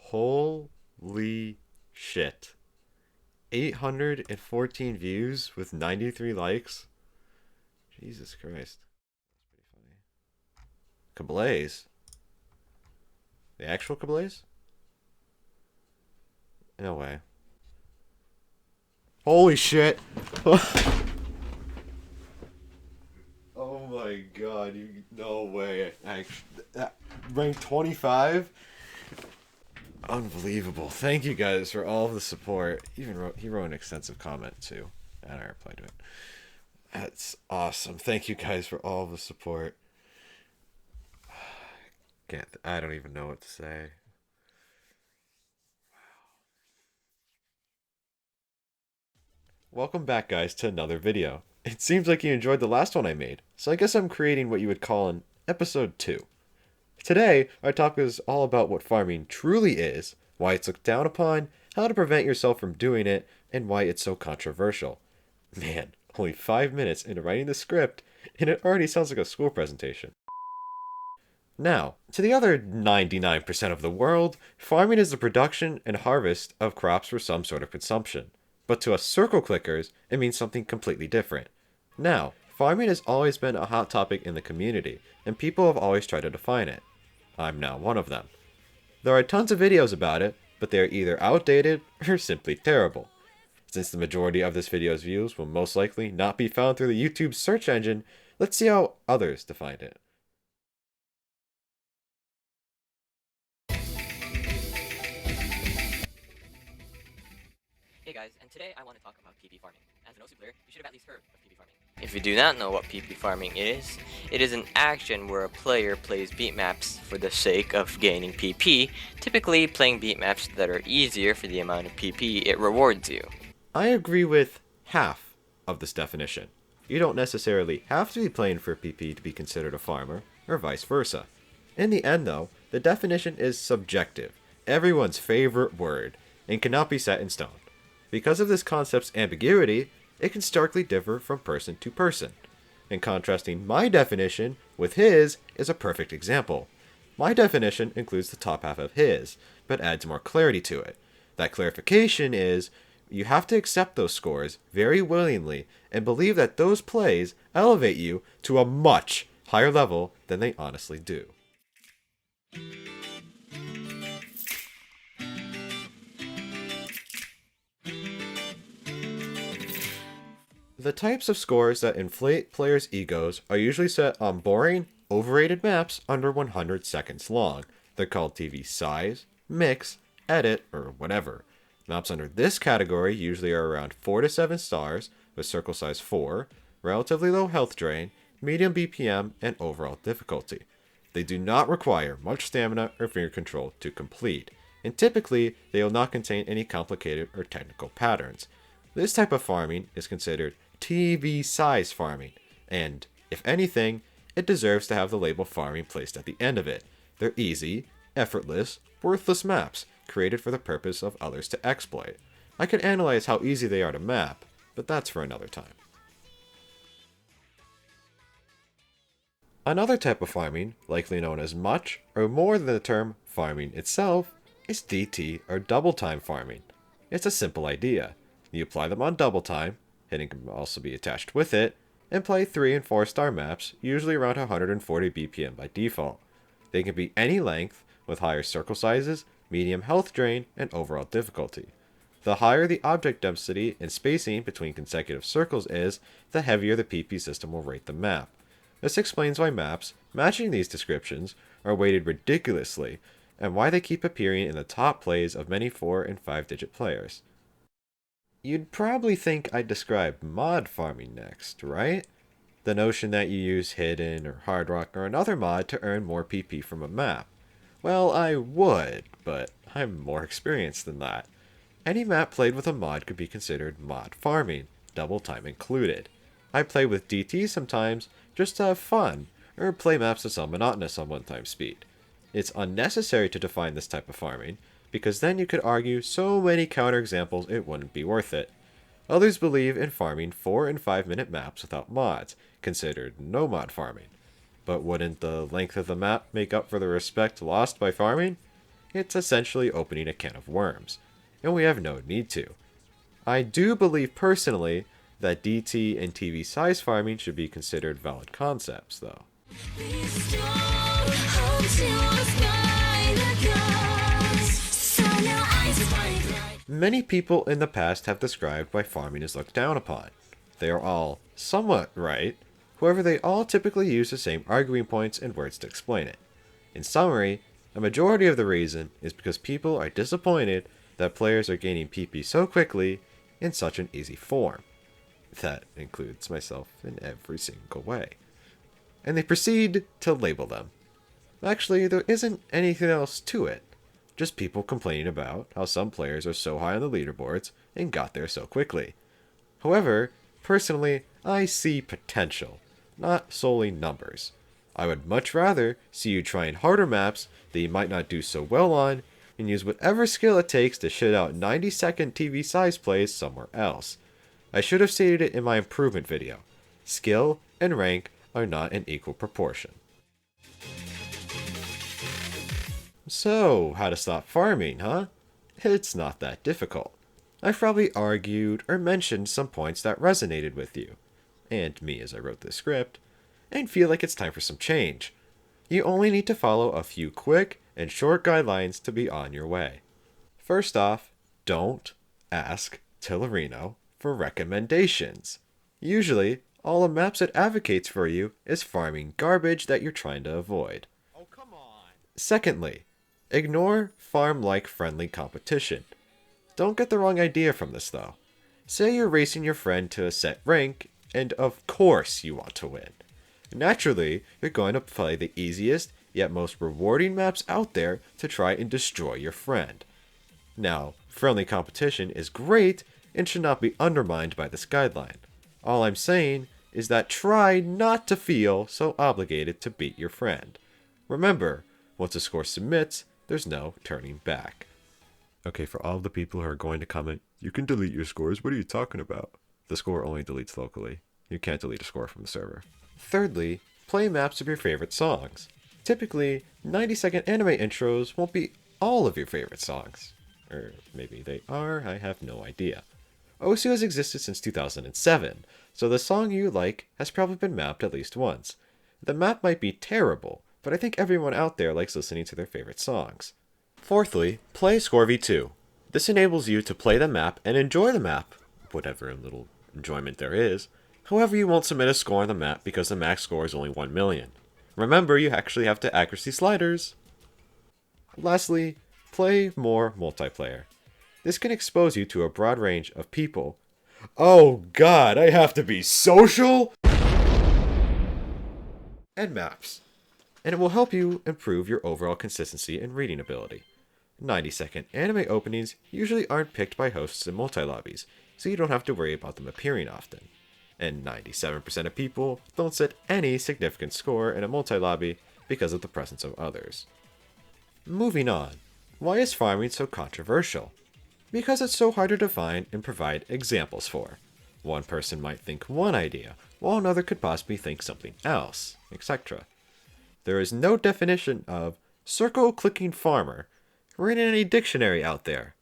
Holy shit. 814 views with 93 likes? Jesus Christ. That's pretty funny. Cablaze? The actual Cablaze? No way. Holy shit! Oh my god, no way. Ranked 25? Unbelievable. Thank you guys for all of the support. He wrote an extensive comment too, and I replied to it. That's awesome. Thank you guys for all the support. I don't even know what to say. Welcome back, guys, to another video. It seems like you enjoyed the last one I made, so I guess I'm creating what you would call an episode 2. Today, our topic is all about what farming truly is, why it's looked down upon, how to prevent yourself from doing it, and why it's so controversial. Man, only 5 minutes into writing the script, and it already sounds like a school presentation. Now, to the other 99% of the world, farming is the production and harvest of crops for some sort of consumption. But to us circle clickers, it means something completely different. Now, farming has always been a hot topic in the community, and people have always tried to define it. I'm now one of them. There are tons of videos about it, but they are either outdated or simply terrible. Since the majority of this video's views will most likely not be found through the YouTube search engine, let's see how others define it. Hey guys, and today I want to talk about PP farming. As an OC player, you should have at least heard of PP farming. If you do not know what PP farming is, it is an action where a player plays beat maps for the sake of gaining PP, typically playing beat maps that are easier for the amount of PP it rewards you. I agree with half of this definition. You don't necessarily have to be playing for PP to be considered a farmer, or vice versa. In the end though, the definition is subjective, everyone's favorite word, and cannot be set in stone. Because of this concept's ambiguity, it can starkly differ from person to person. And contrasting my definition with his is a perfect example. My definition includes the top half of his, but adds more clarity to it. That clarification is, you have to accept those scores very willingly and believe that those plays elevate you to a much higher level than they honestly do. The types of scores that inflate players' egos are usually set on boring, overrated maps under 100 seconds long. They're called TV size, mix, edit, or whatever. Maps under this category usually are around 4 to 7 stars, with circle size 4, relatively low health drain, medium BPM, and overall difficulty. They do not require much stamina or finger control to complete, and typically they will not contain any complicated or technical patterns. This type of farming is considered TV size farming, and, if anything, it deserves to have the label farming placed at the end of it. They're easy, effortless, worthless maps, created for the purpose of others to exploit. I could analyze how easy they are to map, but that's for another time. Another type of farming, likely known as much or more than the term farming itself, is DT or double time farming. It's a simple idea. You apply them on double time, hitting can also be attached with it, and play 3 and 4 star maps, usually around 140 BPM by default. They can be any length, with higher circle sizes, medium health drain, and overall difficulty. The higher the object density and spacing between consecutive circles is, the heavier the PP system will rate the map. This explains why maps matching these descriptions are weighted ridiculously, and why they keep appearing in the top plays of many 4 and 5 digit players. You'd probably think I'd describe mod farming next, right? The notion that you use hidden or hard rock or another mod to earn more PP from a map. Well, I would, but I'm more experienced than that. Any map played with a mod could be considered mod farming, double time included. I play with DT sometimes just to have fun, or play maps that sound monotonous on one-time speed. It's unnecessary to define this type of farming, because then you could argue so many counterexamples it wouldn't be worth it. Others believe in farming 4 and 5 minute maps without mods, considered no mod farming. But wouldn't the length of the map make up for the respect lost by farming? it's essentially opening a can of worms, and we have no need to. I do believe personally that DT and TV size farming should be considered valid concepts, though. Many people in the past have described why farming is looked down upon. They are all somewhat right, however they all typically use the same arguing points and words to explain it. In summary, a majority of the reason is because people are disappointed that players are gaining PP so quickly in such an easy form. That includes myself in every single way. And they proceed to label them. Actually, there isn't anything else to it. Just people complaining about how some players are so high on the leaderboards and got there so quickly. However, personally, I see potential, not solely numbers. I would much rather see you trying harder maps that you might not do so well on, and use whatever skill it takes to shit out 90-second TV size plays somewhere else. I should have stated it in my improvement video. Skill and rank are not in equal proportion. So, how to stop farming, huh? It's not that difficult. I've probably argued or mentioned some points that resonated with you, and me as I wrote this script, and feel like it's time for some change. You only need to follow a few quick and short guidelines to be on your way. First off, don't ask Tillerino for recommendations. Usually, all a maps it advocates for you is farming garbage that you're trying to avoid. Oh, come on. Secondly, ignore farm-like friendly competition. Don't get the wrong idea from this though. Say you're racing your friend to a set rank, and of course you want to win. Naturally, you're going to play the easiest yet most rewarding maps out there to try and destroy your friend. Now, friendly competition is great and should not be undermined by this guideline. All I'm saying is that try not to feel so obligated to beat your friend. Remember, once a score submits, there's no turning back. Okay, for all of the people who are going to comment, you can delete your scores, what are you talking about? The score only deletes locally. You can't delete a score from the server. Thirdly, play maps of your favorite songs. Typically, 90-second anime intros won't be all of your favorite songs. Or maybe they are, I have no idea. Osu has existed since 2007, so the song you like has probably been mapped at least once. The map might be terrible, but I think everyone out there likes listening to their favorite songs. Fourthly, play Score v2. This enables you to play the map and enjoy the map, whatever little enjoyment there is. However, you won't submit a score on the map because the max score is only 1 million. Remember, you actually have to accuracy sliders. Lastly, play more multiplayer. This can expose you to a broad range of people. Oh god, I have to be social? And maps. And it will help you improve your overall consistency and reading ability. 90-second anime openings usually aren't picked by hosts in multi-lobbies, so you don't have to worry about them appearing often. And 97% of people don't set any significant score in a multi-lobby because of the presence of others. Moving on, why is farming so controversial? Because it's so hard to define and provide examples for. One person might think one idea, while another could possibly think something else, etc. There is no definition of circle-clicking farmer written in any dictionary out there.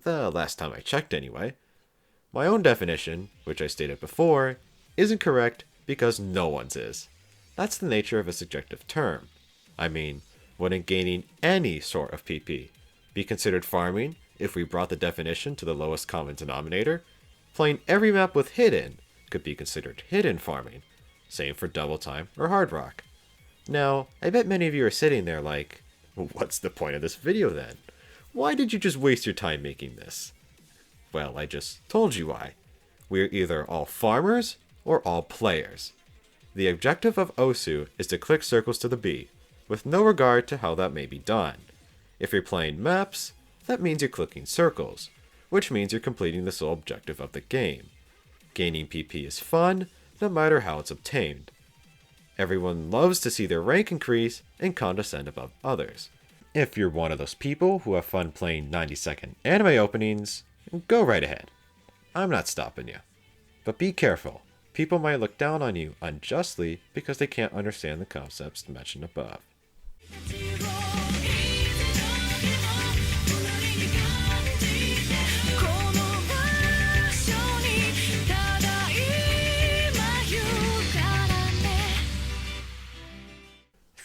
The last time I checked anyway. My own definition, which I stated before, isn't correct because no one's is. That's the nature of a subjective term. I mean, wouldn't gaining any sort of PP be considered farming if we brought the definition to the lowest common denominator? Playing every map with hidden could be considered hidden farming. Same for double time or hard rock. Now, I bet many of you are sitting there like, what's the point of this video then? Why did you just waste your time making this? Well, I just told you why. We're either all farmers or all players. The objective of Osu is to click circles to the B, with no regard to how that may be done. If you're playing maps, that means you're clicking circles, which means you're completing the sole objective of the game. Gaining PP is fun, no matter how it's obtained. Everyone loves to see their rank increase and condescend above others. If you're one of those people who have fun playing 90-second anime openings, go right ahead. I'm not stopping you. But be careful. People might look down on you unjustly because they can't understand the concepts mentioned above.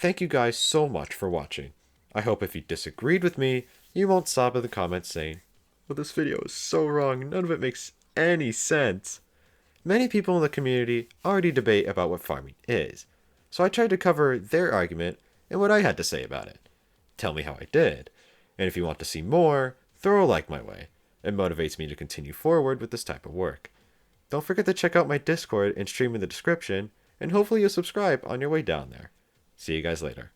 thank you guys so much for watching. I hope if you disagreed with me, you won't sob in the comments saying, "Well, this video is so wrong, none of it makes any sense." Many people in the community already debate about what farming is, so I tried to cover their argument and what I had to say about it. Tell me how I did, and if you want to see more, throw a like my way. It motivates me to continue forward with this type of work. Don't forget to check out my Discord and stream in the description, and hopefully you'll subscribe on your way down there. See you guys later.